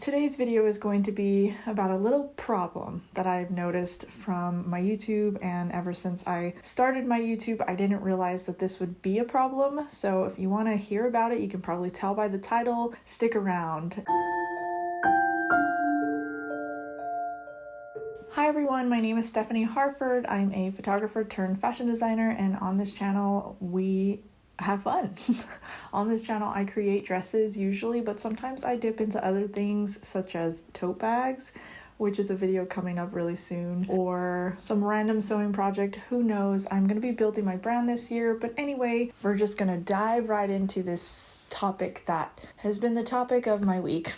Today's video is going to be about a little problem that I've noticed from my YouTube, and ever since I started my YouTube, I didn't realize that this would be a problem. So if you want to hear about it, you can probably tell by the title. Stick around. Hi everyone, my name is Stephanie Harford. I'm a photographer turned fashion designer, and on this channel we have fun. On this channel I create dresses usually, but sometimes I dip into other things such as tote bags, which is a video coming up really soon, or some random sewing project. Who knows? I'm gonna be building my brand this year, but anyway, we're just gonna dive right into this topic that has been the topic of my week.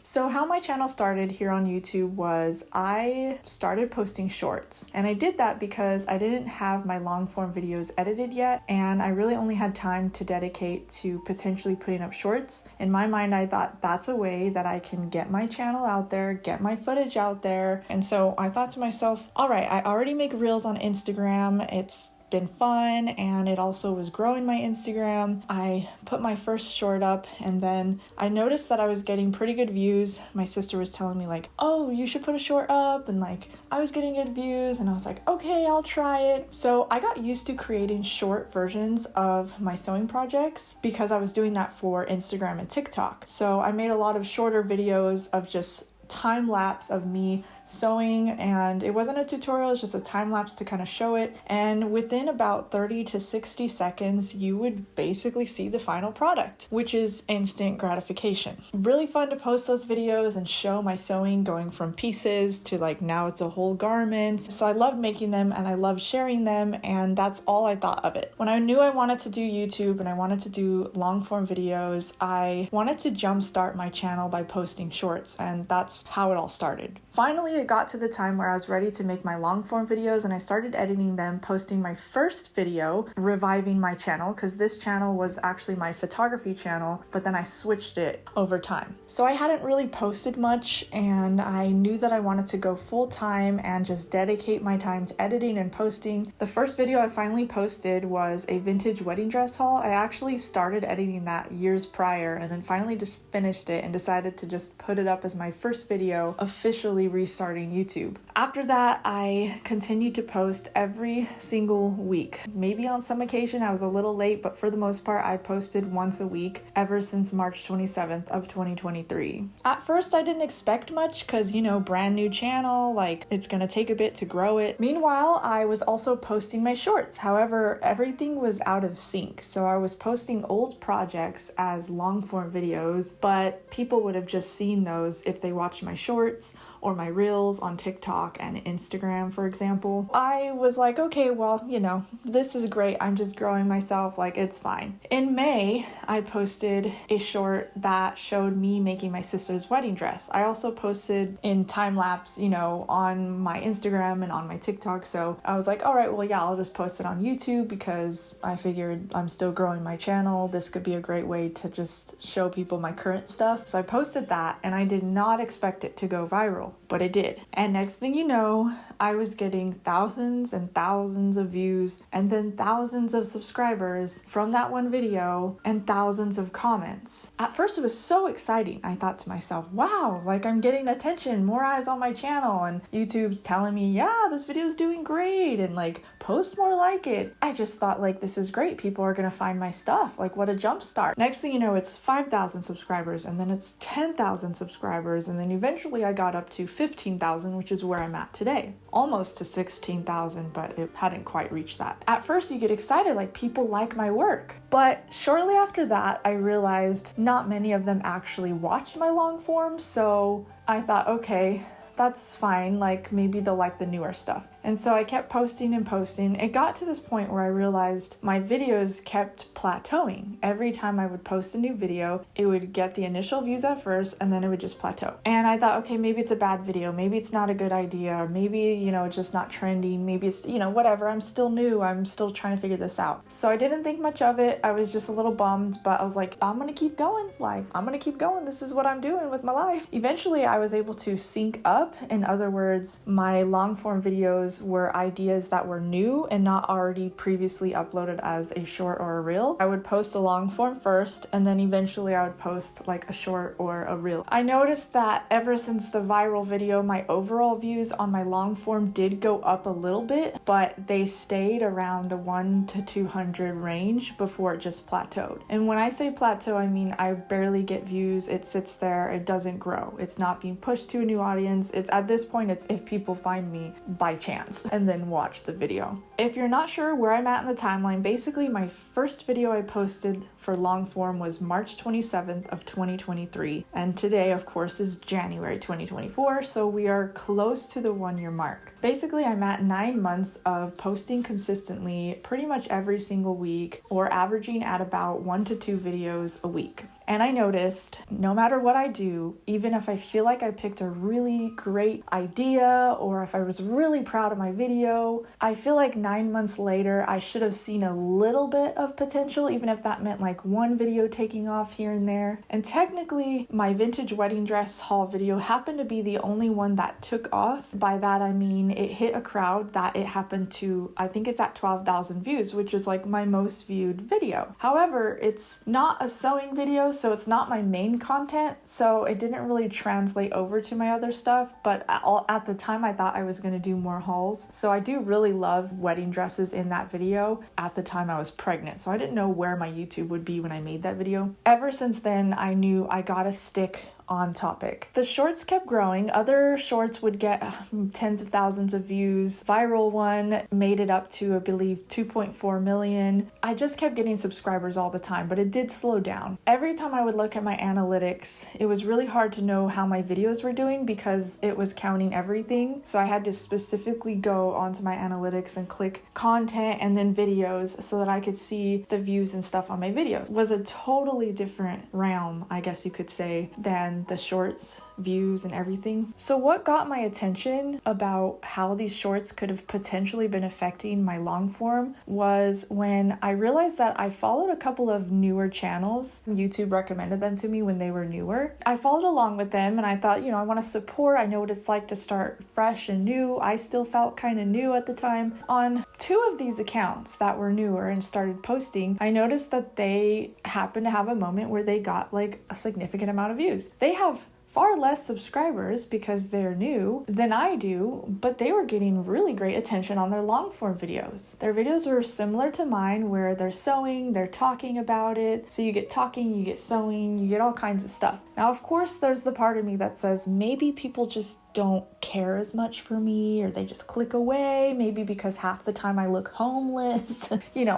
So how my channel started here on YouTube was I started posting shorts, and I did that because I didn't have my long form videos edited yet, and I really only had time to dedicate to potentially putting up shorts. In my mind, I thought that's a way that I can get my channel out there, get my footage out there. And so I thought to myself, all right, I already make reels on Instagram. It's been fun, and it also was growing my Instagram. I put my first short up, and then I noticed that I was getting pretty good views. My sister was telling me like, oh, you should put a short up, and like I was getting good views, and I was like, okay, I'll try it. So I got used to creating short versions of my sewing projects because I was doing that for Instagram and TikTok. So I made a lot of shorter videos of just time lapse of me sewing, and it wasn't a tutorial, it's just a time lapse to kind of show it, and within about 30 to 60 seconds you would basically see the final product, which is instant gratification. Really fun to post those videos and show my sewing going from pieces to like now it's a whole garment. So I loved making them and I loved sharing them, and that's all I thought of it. When I knew I wanted to do YouTube and I wanted to do long form videos, I wanted to jumpstart my channel by posting shorts, and that's how it all started. Finally, it got to the time where I was ready to make my long form videos, and I started editing them, posting my first video, reviving my channel, because this channel was actually my photography channel, but then I switched it over time. So I hadn't really posted much, and I knew that I wanted to go full time and just dedicate my time to editing and posting. The first video I finally posted was a vintage wedding dress haul. I actually started editing that years prior, and then finally just finished it and decided to just put it up as my first video, officially restarting YouTube. After that, I continued to post every single week. Maybe on some occasion I was a little late, but for the most part I posted once a week ever since March 27th of 2023. At first I didn't expect much because, you know, brand new channel, like it's gonna take a bit to grow it. Meanwhile, I was also posting my shorts. However, everything was out of sync. So I was posting old projects as long form videos, but people would have just seen those if they watched my shorts or my reels on TikTok and Instagram, for example. I was like, okay, well, you know, this is great. I'm just growing myself, like it's fine. In May, I posted a short that showed me making my sister's wedding dress. I also posted in time lapse, you know, on my Instagram and on my TikTok. So I was like, all right, well, yeah, I'll just post it on YouTube because I figured I'm still growing my channel. This could be a great way to just show people my current stuff. So I posted that, and I did not expect it to go viral, but it did. And next thing you know, I was getting thousands and thousands of views, and then thousands of subscribers from that one video, and thousands of comments. At first it was so exciting. I thought to myself, wow, like I'm getting attention, more eyes on my channel, and YouTube's telling me, yeah, this video is doing great, and like post more like it. I just thought like, this is great. People are gonna find my stuff. Like what a jump start. Next thing you know, it's 5,000 subscribers, and then it's 10,000 subscribers, and then eventually I got up to 15,000, which is where I'm at today. Almost to 16,000, but it hadn't quite reached that. At first you get excited, like people like my work. But shortly after that, I realized not many of them actually watched my long form. So I thought, okay, that's fine. Like maybe they'll like the newer stuff. And so I kept posting and posting. It got to this point where I realized my videos kept plateauing. Every time I would post a new video, it would get the initial views at first, and then it would just plateau. And I thought, okay, maybe it's a bad video. Maybe it's not a good idea. Or maybe, you know, it's just not trending. Maybe it's, you know, whatever. I'm still new. I'm still trying to figure this out. So I didn't think much of it. I was just a little bummed, but I was like, I'm gonna keep going. Like, I'm gonna keep going. This is what I'm doing with my life. Eventually, I was able to sync up. In other words, my long form videos videos were ideas that were new and not already previously uploaded as a short or a reel. I would post a long form first, and then eventually I would post like a short or a reel. I noticed that ever since the viral video, my overall views on my long form did go up a little bit, but they stayed around the 1 to 200 range before it just plateaued. And when I say plateau, I mean I barely get views. It sits there, it doesn't grow. It's not being pushed to a new audience. It's at this point, it's if people find me by chance and then watch the video. If you're not sure where I'm at in the timeline, basically my first video I posted for long form was March 27th of 2023, and today of course is January 2024, so we are close to the 1-year mark. Basically, I'm at 9 months of posting consistently pretty much every single week, or averaging at about 1 to 2 videos a week. And I noticed no matter what I do, even if I feel like I picked a really great idea or if I was really proud of my video, I feel like 9 months later, I should have seen a little bit of potential, even if that meant like one video taking off here and there. And technically, my vintage wedding dress haul video happened to be the only one that took off. By that, I mean it hit a crowd that it happened to, I think it's at 12,000 views, which is like my most viewed video. However, it's not a sewing video, so it's not my main content, so it didn't really translate over to my other stuff, but at the time I thought I was going to do more hauls. So I do really love wedding dresses in that video. At the time I was pregnant, so I didn't know where my YouTube would be when I made that video. Ever since then, I knew I gotta stick on topic. The shorts kept growing. Other shorts would get tens of thousands of views. Viral one made it up to, I believe, 2.4 million. I just kept getting subscribers all the time, but it did slow down. Every time I would look at my analytics, it was really hard to know how my videos were doing because it was counting everything. So I had to specifically go onto my analytics and click content and then videos so that I could see the views and stuff on my videos. It was a totally different realm, I guess you could say, than the shorts views and everything. So what got my attention about how these shorts could have potentially been affecting my long form was when I realized that I followed a couple of newer channels. YouTube recommended them to me when they were newer. I followed along with them and I thought, I want to support. I know what it's like to start fresh and new. I still felt kind of new at the time. On 2 of these accounts that were newer and started posting, I noticed that they happened to have a moment where they got like a significant amount of views. They have far less subscribers because they're new than I do, but they were getting really great attention on their long form videos. Their videos were similar to mine where they're sewing, they're talking about it. So you get talking, you get sewing, you get all kinds of stuff. Now, of course, there's the part of me that says maybe people just don't care as much for me, or they just click away, maybe because half the time I look homeless.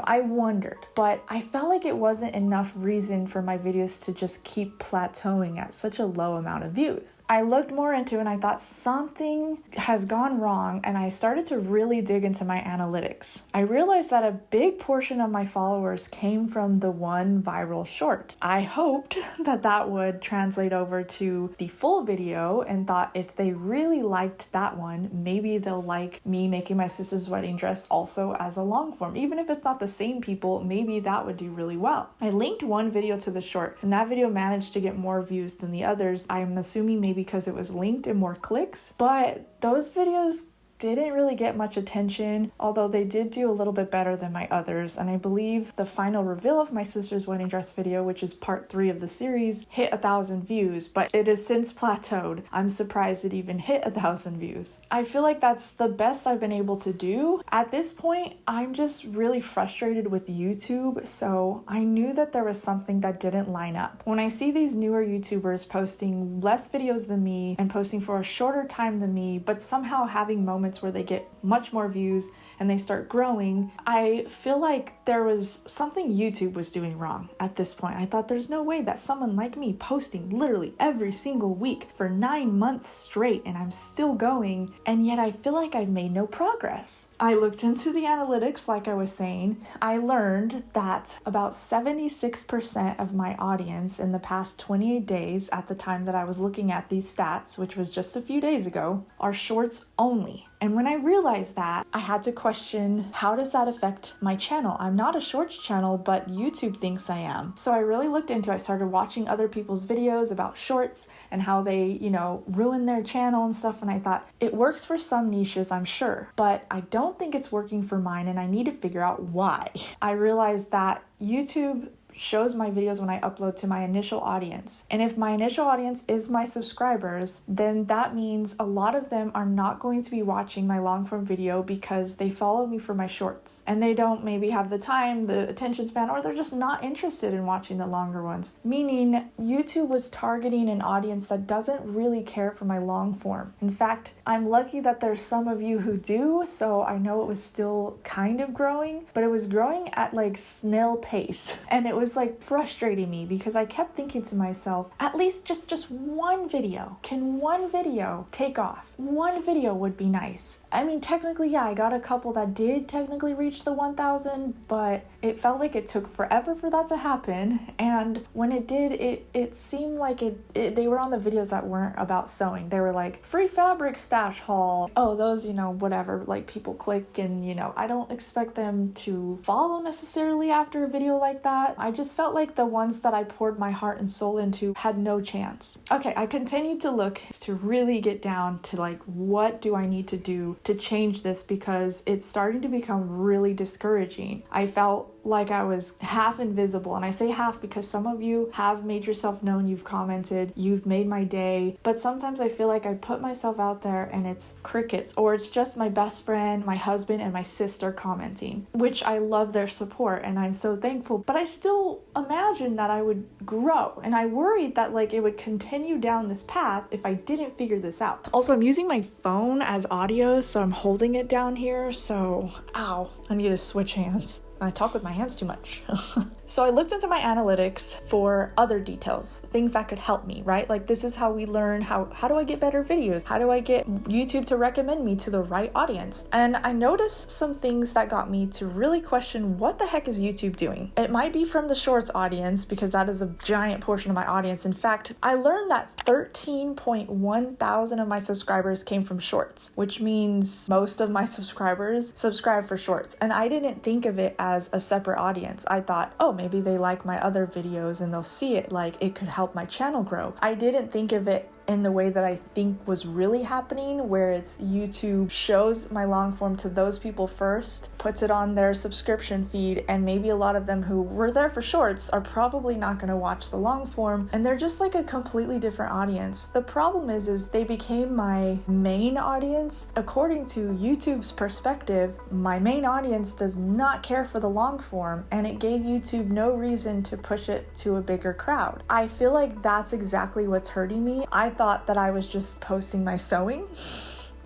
I wondered, but I felt like it wasn't enough reason for my videos to just keep plateauing at such a low amount of views. I looked more into it and I thought something has gone wrong, and I started to really dig into my analytics. I realized that a big portion of my followers came from the one viral short. I hoped that would translate over to the full video, and thought if they really liked that one, maybe they'll like me making my sister's wedding dress also as a long form. Even if it's not the same people, maybe that would do really well. I linked one video to the short, and that video managed to get more views than the others. I'm assuming maybe because it was linked and more clicks, but those videos didn't really get much attention, although they did do a little bit better than my others. And I believe the final reveal of my sister's wedding dress video, which is part 3 of the series, hit 1,000 views, but it has since plateaued. I'm surprised it even hit 1,000 views. I feel like that's the best I've been able to do. At this point, I'm just really frustrated with YouTube, so I knew that there was something that didn't line up. When I see these newer YouTubers posting less videos than me and posting for a shorter time than me, but somehow having moments where they get much more views and they start growing, I feel like there was something YouTube was doing wrong at this point. I thought there's no way that someone like me posting literally every single week for 9 months straight and I'm still going, and yet I feel like I've made no progress. I looked into the analytics like I was saying. I learned that about 76% of my audience in the past 28 days at the time that I was looking at these stats, which was just a few days ago, are shorts only. And when I realized that, I had to question, how does that affect my channel? I'm not a shorts channel, but YouTube thinks I am. So I really looked into it. I started watching other people's videos about shorts and how they, ruin their channel and stuff. And I thought, it works for some niches, I'm sure, but I don't think it's working for mine, and I need to figure out why. I realized that YouTube shows my videos when I upload to my initial audience. And if my initial audience is my subscribers, then that means a lot of them are not going to be watching my long form video because they follow me for my shorts and they don't maybe have the time, the attention span, or they're just not interested in watching the longer ones. Meaning YouTube was targeting an audience that doesn't really care for my long form. In fact, I'm lucky that there's some of you who do, so I know it was still kind of growing, but it was growing at like snail pace. And it was like frustrating me because I kept thinking to myself, at least just one video. Can one video take off? One video would be nice. I mean, technically, yeah, I got a couple that did technically reach the 1,000, but it felt like it took forever for that to happen. And when it did, it seemed like they were on the videos that weren't about sewing. They were like, free fabric stash haul. Oh, those, whatever, like people click and, I don't expect them to follow necessarily after a video like that. I just felt like the ones that I poured my heart and soul into had no chance. Okay, I continued to look to really get down to like, what do I need to do to change this, because it's starting to become really discouraging. I felt like I was half invisible, and I say half because some of you have made yourself known, you've commented, you've made my day, but sometimes I feel like I put myself out there and it's crickets, or it's just my best friend, my husband, and my sister commenting, which I love their support and I'm so thankful, but I still imagined that I would grow, and I worried that like it would continue down this path if I didn't figure this out. Also, I'm using my phone as audio, so I'm holding it down here, so ow, I need to switch hands. I talk with my hands too much. So I looked into my analytics for other details, things that could help me, right? Like, this is how we learn how do I get better videos? How do I get YouTube to recommend me to the right audience? And I noticed some things that got me to really question, what the heck is YouTube doing? It might be from the shorts audience, because that is a giant portion of my audience. In fact, I learned that 13.1 thousand of my subscribers came from shorts, which means most of my subscribers subscribe for shorts. And I didn't think of it as a separate audience. I thought, oh, maybe they like my other videos and they'll see it, like it could help my channel grow. I didn't think of it in the way that I think was really happening, where it's YouTube shows my long form to those people first, puts it on their subscription feed, and maybe a lot of them who were there for shorts are probably not going to watch the long form, and they're just like a completely different audience. The problem is they became my main audience. According to YouTube's perspective, my main audience does not care for the long form, and it gave YouTube no reason to push it to a bigger crowd. I feel like that's exactly what's hurting me. I thought that I was just posting my sewing.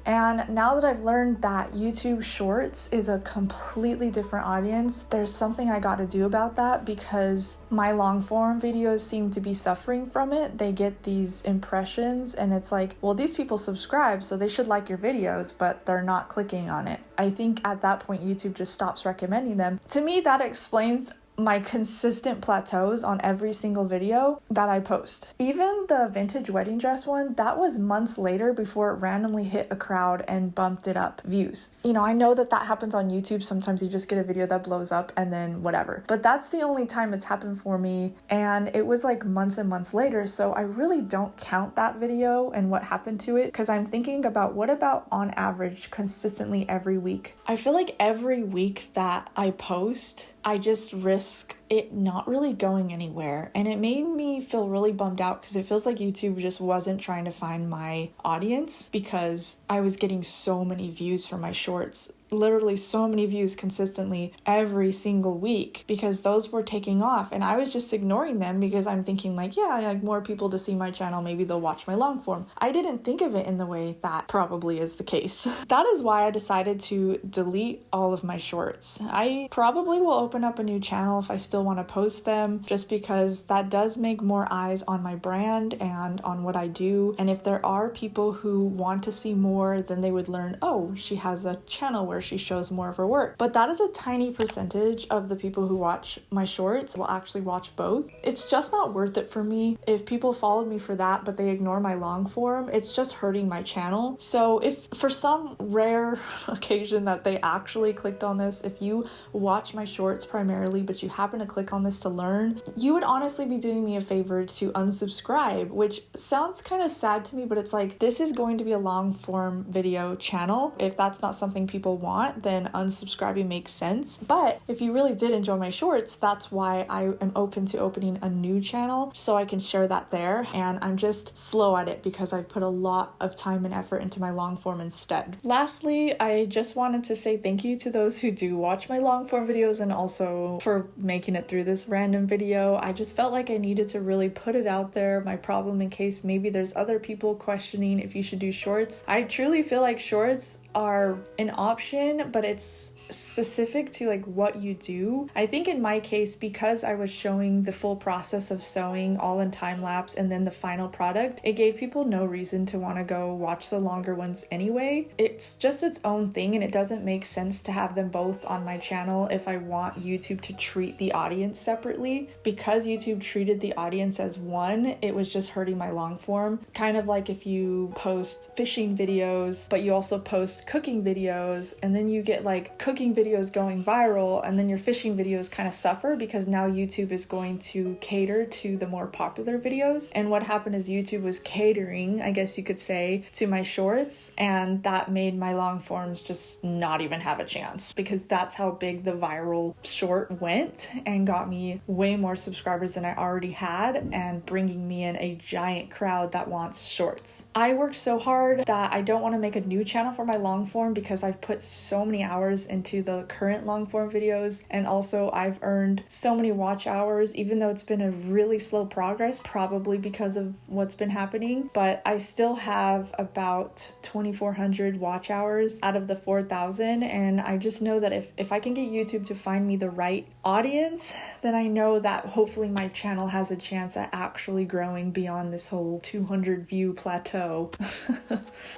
And now that I've learned that YouTube Shorts is a completely different audience, there's something I got to do about that, because my long form videos seem to be suffering from it. They get these impressions and it's like, well, these people subscribe, so they should like your videos, but they're not clicking on it. I think at that point, YouTube just stops recommending them. To me, that explains my consistent plateaus on every single video that I post. Even the vintage wedding dress one, that was months later before it randomly hit a crowd and bumped it up views. I know that happens on YouTube. Sometimes you just get a video that blows up and then whatever. But that's the only time it's happened for me. And it was like months and months later. So I really don't count that video and what happened to it, because I'm thinking about, what about on average consistently every week? I feel like every week that I post, I just risk it not really going anywhere. And it made me feel really bummed out, because it feels like YouTube just wasn't trying to find my audience, because I was getting so many views from my shorts. Literally so many views consistently every single week, because those were taking off, and I was just ignoring them because I'm thinking like, yeah, I like more people to see my channel, maybe they'll watch my long form. I didn't think of it in the way that probably is the case. That is why I decided to delete all of my shorts. I probably will open up a new channel if I still still want to post them just because that does make more eyes on my brand and on what I do. And if there are people who want to see more, then they would learn, oh, she has a channel where she shows more of her work. But that is a tiny percentage of the people who watch my shorts will actually watch both. It's just not worth it for me. If people followed me for that, but they ignore my long form, it's just hurting my channel. So if for some rare occasion that they actually clicked on this, if you watch my shorts primarily, but you happen to click on this to learn, you would honestly be doing me a favor to unsubscribe, which sounds kind of sad to me, but it's like, this is going to be a long form video channel. If that's not something people want, then unsubscribing makes sense. But if you really did enjoy my shorts, that's why I am open to opening a new channel so I can share that there. And I'm just slow at it because I've put a lot of time and effort into my long form instead. Lastly, I just wanted to say thank you to those who do watch my long form videos and also for making it through this random video. I just felt like I needed to really put it out there, my problem, in case maybe there's other people questioning if you should do shorts. I truly feel like shorts are an option, but it's specific to like what you do. I think in my case, because I was showing the full process of sewing all in time lapse and then the final product, it gave people no reason to want to go watch the longer ones anyway. It's just its own thing, and it doesn't make sense to have them both on my channel if I want YouTube to treat the audience separately. Because YouTube treated the audience as one, it was just hurting my long form. Kind of like if you post fishing videos, but you also post cooking videos, and then you get like cooking videos going viral, and then your fishing videos kind of suffer because now YouTube is going to cater to the more popular videos. And what happened is YouTube was catering, I guess you could say, to my shorts, and that made my long forms just not even have a chance, because that's how big the viral short went and got me way more subscribers than I already had, and bringing me in a giant crowd that wants shorts. I worked so hard that I don't want to make a new channel for my long form because I've put so many hours into the current long form videos, and also I've earned so many watch hours, even though it's been a really slow progress, probably because of what's been happening. But I still have about 2,400 watch hours out of the 4,000, and I just know that if I can get YouTube to find me the right audience, then I know that hopefully my channel has a chance at actually growing beyond this whole 200 view plateau.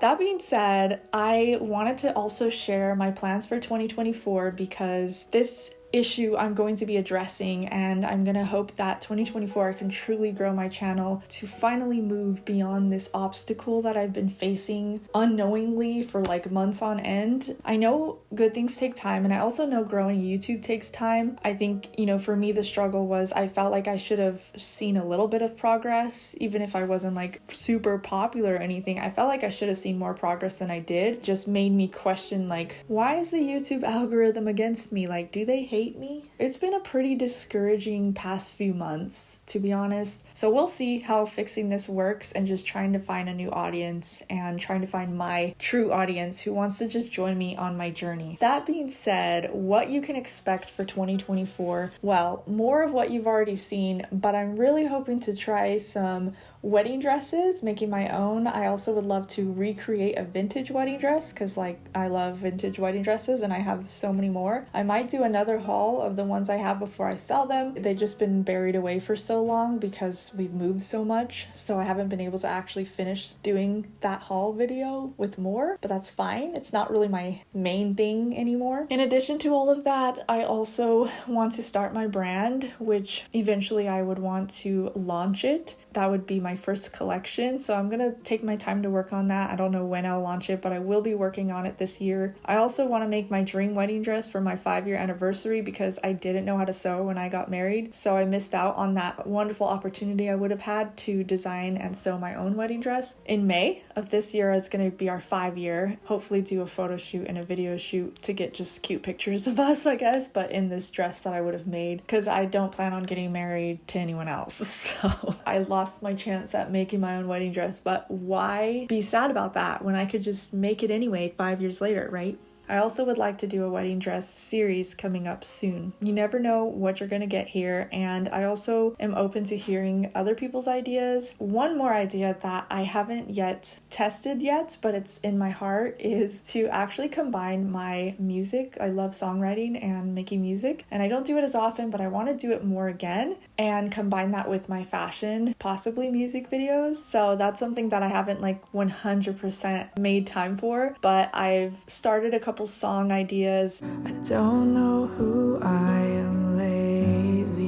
That being said, I wanted to also share my plans for 2024 because this issue I'm going to be addressing, and I'm gonna hope that 2024 I can truly grow my channel to finally move beyond this obstacle that I've been facing unknowingly for like months on end. I know good things take time, and I also know growing YouTube takes time. I think, you know, for me the struggle was I felt like I should have seen a little bit of progress, even if I wasn't like super popular or anything. I felt like I should have seen more progress than I did. Just made me question, like, why is the YouTube algorithm against me? Like, do they hate me? It's been a pretty discouraging past few months, to be honest. So we'll see how fixing this works, and just trying to find a new audience and trying to find my true audience who wants to just join me on my journey. That being said, what you can expect for 2024, well, more of what you've already seen, but I'm really hoping to try some wedding dresses, making my own. I also would love to recreate a vintage wedding dress because like I love vintage wedding dresses and I have so many more. I might do another haul of the ones I have before I sell them. They've just been buried away for so long because we've moved so much, so I haven't been able to actually finish doing that haul video with more, but that's fine. It's not really my main thing anymore. In addition to all of that, I also want to start my brand, which eventually I would want to launch it. That would be my first collection, so I'm gonna take my time to work on that. I don't know when I'll launch it, but I will be working on it this year. I also want to make my dream wedding dress for my 5-year anniversary because I didn't know how to sew when I got married, so I missed out on that wonderful opportunity I would have had to design and sew my own wedding dress. In May of this year is going to be our 5-year. Hopefully do a photo shoot and a video shoot to get just cute pictures of us, I guess, but in this dress that I would have made, because I don't plan on getting married to anyone else. So I lost my chance at making my own wedding dress, but why be sad about that when I could just make it anyway 5 years later, right? I also would like to do a wedding dress series coming up soon. You never know what you're gonna get here, and I also am open to hearing other people's ideas. One more idea that I haven't yet tested yet, but it's in my heart, is to actually combine my music. I love songwriting and making music, and I don't do it as often, but I want to do it more again and combine that with my fashion, possibly music videos. So that's something that I haven't like 100% made time for, but I've started a couple song ideas. I don't know who I am lately.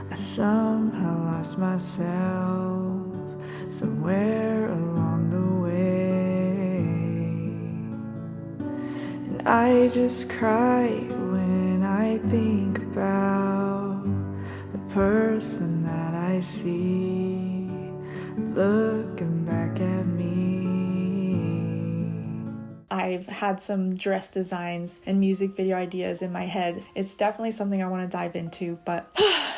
I somehow lost myself somewhere along the way, and I just cry when I think about the person that I see looking back at me. I've had some dress designs and music video ideas in my head. It's definitely something I want to dive into, but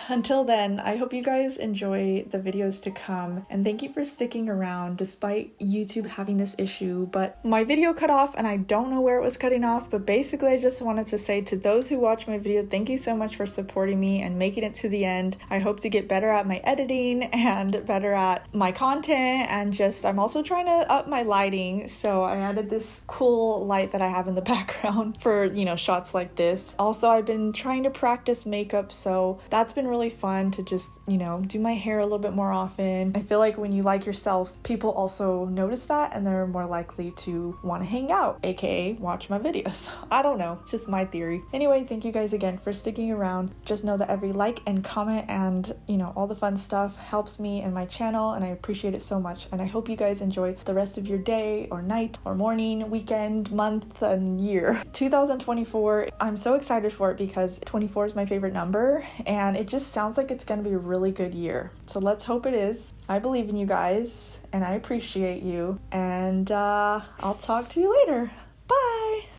until then, I hope you guys enjoy the videos to come, and thank you for sticking around despite YouTube having this issue. But my video cut off and I don't know where it was cutting off, but basically I just wanted to say to those who watch my video, thank you so much for supporting me and making it to the end. I hope to get better at my editing and better at my content, and just I'm also trying to up my lighting, so I added this cool light that I have in the background for, you know, shots like this. Also, I've been trying to practice makeup, so that's been really fun to just, you know, do my hair a little bit more often. I feel like when you like yourself, people also notice that and they're more likely to want to hang out, aka watch my videos. I don't know, just my theory. Anyway, thank you guys again for sticking around. Just know that every like and comment and, you know, all the fun stuff helps me and my channel, and I appreciate it so much. And I hope you guys enjoy the rest of your day or night or morning, weekend, month, and year. 2024, I'm so excited for it because 24 is my favorite number, and it just sounds like it's gonna be a really good year. So let's hope it is. I believe in you guys, and I appreciate you, and I'll talk to you later.